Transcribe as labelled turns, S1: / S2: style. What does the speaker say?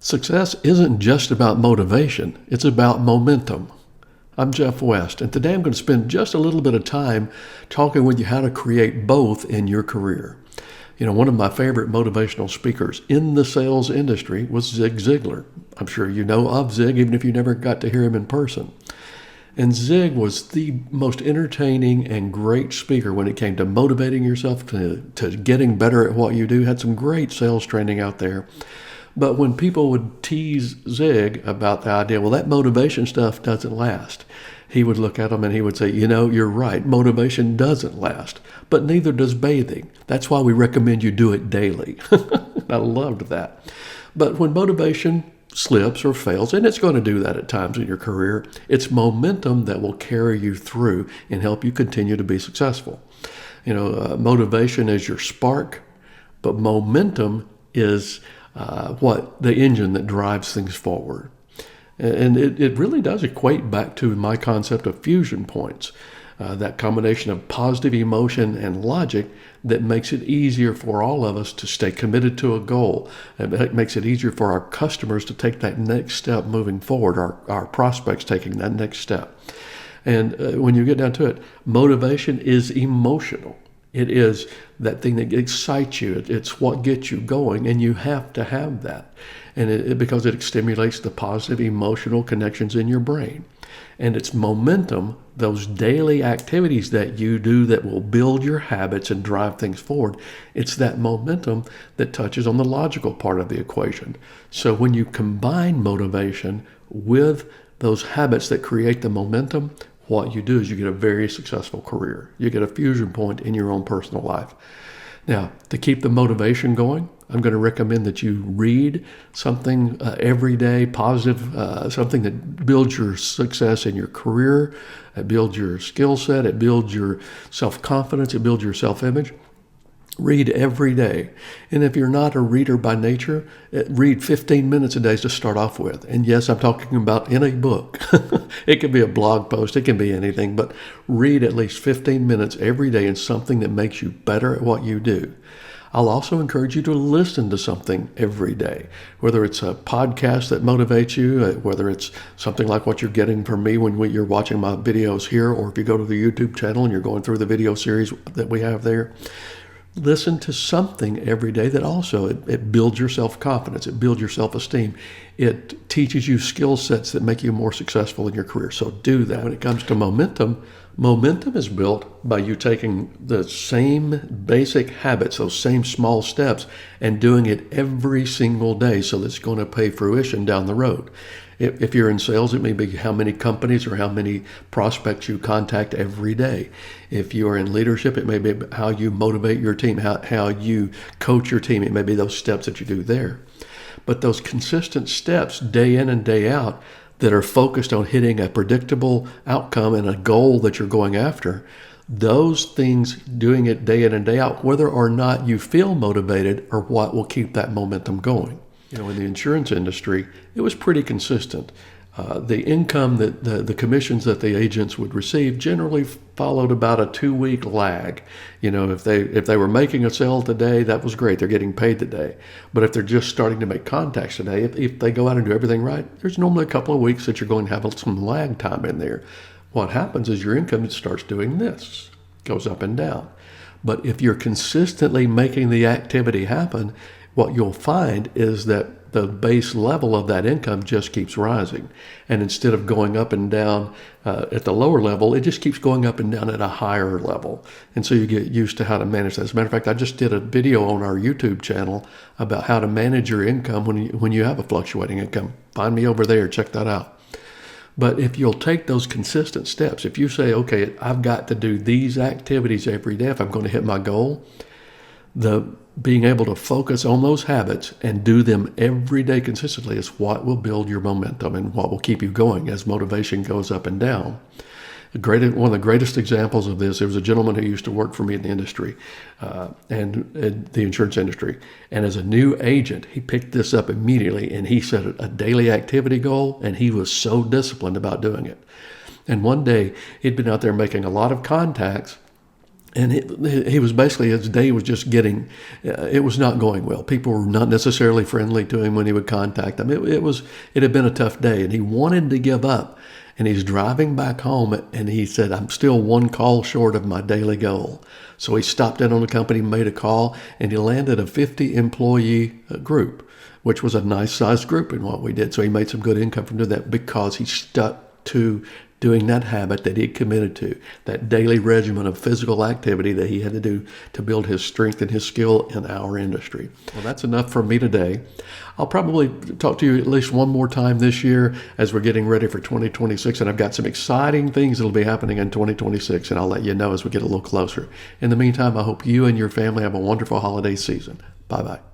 S1: Success isn't just about motivation, it's about momentum. I'm Jeff West, and today I'm going to spend just a little bit of time talking with you how to create both in your career. You know, one of my favorite motivational speakers in the sales industry was Zig Ziglar. I'm sure you know of Zig, even if you never got to hear him in person. And Zig was the most entertaining and great speaker when it came to motivating yourself to getting better at what you do. Had some great sales training out there. But when people would tease Zig about the idea, well, that motivation stuff doesn't last, he would look at them and he would say, you know, you're right, motivation doesn't last, but neither does bathing. That's why we recommend you do it daily. I loved that. But when motivation slips or fails, and it's going to do that at times in your career, it's momentum that will carry you through and help you continue to be successful. You know, motivation is your spark, but momentum is what the engine that drives things forward. And it really does equate back to my concept of fusion points, that combination of positive emotion and logic that makes it easier for all of us to stay committed to a goal. It makes it easier for our customers to take that next step moving forward, our prospects taking that next step. And when you get down to it, motivation is emotional. It is that thing that excites you. It's what gets you going, and you have to have that. And because it stimulates the positive emotional connections in your brain. And it's momentum, those daily activities that you do that will build your habits and drive things forward. It's that momentum that touches on the logical part of the equation. So when you combine motivation with those habits that create the momentum, what you do is you get a very successful career. You get a fusion point in your own personal life. Now, to keep the motivation going, I'm going to recommend that you read something every day, positive, something that builds your success in your career, it builds your skill set, it builds your self-confidence, it builds your self-image. Read every day. And if you're not a reader by nature, read 15 minutes a day to start off with. And yes, I'm talking about in a book. It can be a blog post, it can be anything, but read at least 15 minutes every day in something that makes you better at what you do. I'll also encourage you to listen to something every day, whether it's a podcast that motivates you, whether it's something like what you're getting from me when you're watching my videos here, or if you go to the YouTube channel and you're going through the video series that we have there. Listen to something every day that also, it builds your self-confidence, it builds your self-esteem, it teaches you skill sets that make you more successful in your career. So do that. When it comes to momentum, momentum is built by you taking the same basic habits, those same small steps, and doing it every single day so that's going to pay fruition down the road. If you're in sales, it may be how many companies or how many prospects you contact every day. If you are in leadership, it may be how you motivate your team, how you coach your team. It may be those steps that you do there. But those consistent steps day in and day out that are focused on hitting a predictable outcome and a goal that you're going after, those things, doing it day in and day out, whether or not you feel motivated, are what will keep that momentum going. You know, in the insurance industry, it was pretty consistent. The income that the commissions that the agents would receive generally followed about a 2-week lag. You know, if they were making a sale today, that was great. They're getting paid today. But if they're just starting to make contacts today, if they go out and do everything right, there's normally a couple of weeks that you're going to have some lag time in there. What happens is your income starts doing this, goes up and down. But if you're consistently making the activity happen, what you'll find is that the base level of that income just keeps rising. And instead of going up and down at the lower level, it just keeps going up and down at a higher level. And so you get used to how to manage that. As a matter of fact, I just did a video on our YouTube channel about how to manage your income when you have a fluctuating income. Find me over there, check that out. But if you'll take those consistent steps, if you say, okay, I've got to do these activities every day if I'm going to hit my goal, being able to focus on those habits and do them every day consistently is what will build your momentum and what will keep you going as motivation goes up and down. One of the greatest examples of this, there was a gentleman who used to work for me in the industry, and the insurance industry. And as a new agent, he picked this up immediately, and he set a daily activity goal, and he was so disciplined about doing it. And one day, he'd been out there making a lot of contacts, And he was basically, his day was just getting, it was not going well. People were not necessarily friendly to him when he would contact them. It had been a tough day, and he wanted to give up. And he's driving back home, and he said, I'm still one call short of my daily goal. So he stopped in on the company, made a call, and he landed a 50-employee group, which was a nice-sized group in what we did. So he made some good income from doing that because he stuck to doing that habit that he had committed to, that daily regimen of physical activity that he had to do to build his strength and his skill in our industry. Well, that's enough from me today. I'll probably talk to you at least one more time this year as we're getting ready for 2026, and I've got some exciting things that will be happening in 2026, and I'll let you know as we get a little closer. In the meantime, I hope you and your family have a wonderful holiday season. Bye-bye.